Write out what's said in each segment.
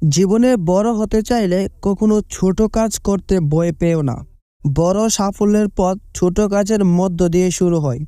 জীবনে বড় হতে চাইলে কখনো ছোট কাজ করতে ভয় পেও না। বড় সাফল্যের পথ ছোট কাজের মধ্য দিয়ে শুরু হয়।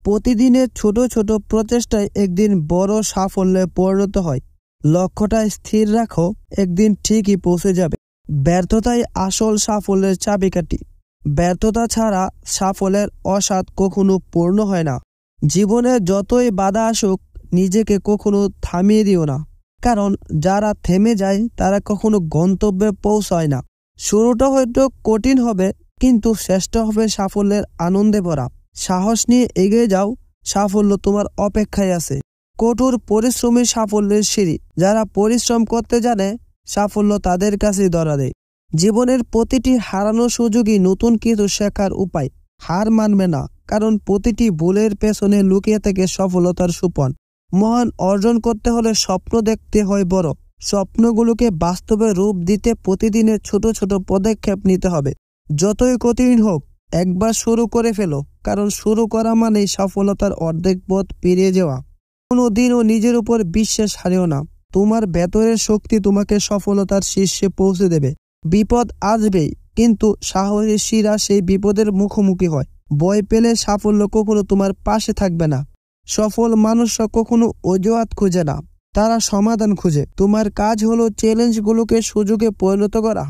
প্রতিদিনের ছোট ছোট প্রচেষ্টায় একদিন বড় সাফল্যে পরিণত হয়। লক্ষ্যটা স্থির রাখো, একদিন ঠিকই পৌঁছে যাবে। ব্যর্থতাই আসল সাফল্যের চাবিকাঠি। ব্যর্থতা ছাড়া সাফল্যের অস্বাদ কখনো পূর্ণ হয় না। জীবনে যতই বাধা আসুক, নিজেকে কখনো থামিয়ে দিও না, কারণ যারা থেমে যায় তারা কখনো গন্তব্যে পৌঁছায় না। শুরুটা হয়তো কঠিন হবে, কিন্তু শেষটা হবে সাফল্যের আনন্দে ভরা। সাহস নিয়ে এগিয়ে যাও, সাফল্য তোমার অপেক্ষায় আছে। কঠোর পরিশ্রমী সাফল্যের সিঁড়ি। যারা পরিশ্রম করতে জানে, সাফল্য তাদের কাছেই ধরা দেয়। জীবনের প্রতিটি হারানো সুযোগই নতুন কিছু শেখার উপায়। হার মানবে না, কারণ প্রতিটি ভুলের পেছনে লুকিয়ে থাকে সফলতার সুপন। মহান অর্জন করতে হলে স্বপ্ন দেখতে হয় বড়। স্বপ্নগুলোকে বাস্তবে রূপ দিতে প্রতিদিনের ছোট ছোট পদক্ষেপ নিতে হবে। যতই কঠিন হোক, একবার শুরু করে ফেলো, কারণ শুরু করা মানেই সফলতার অর্ধেক পথ পেরিয়ে যাওয়া। কোনোদিনও নিজের উপর বিশ্বাস হারিও না। তোমার ভেতরের শক্তি তোমাকে সফলতার শীর্ষে পৌঁছে দেবে। বিপদ আসবেই, কিন্তু সাহসীরা সেই বিপদের মুখোমুখি হয়। ভয় পেলে সাফল্য কখনো তোমার পাশে থাকবে না। সফল মানুষরা কখনো অজুহাত খুঁজে না, তারা সমাধান খুঁজে। তোমার কাজ হলো চ্যালেঞ্জগুলোকে সুযোগে পরিণত করা।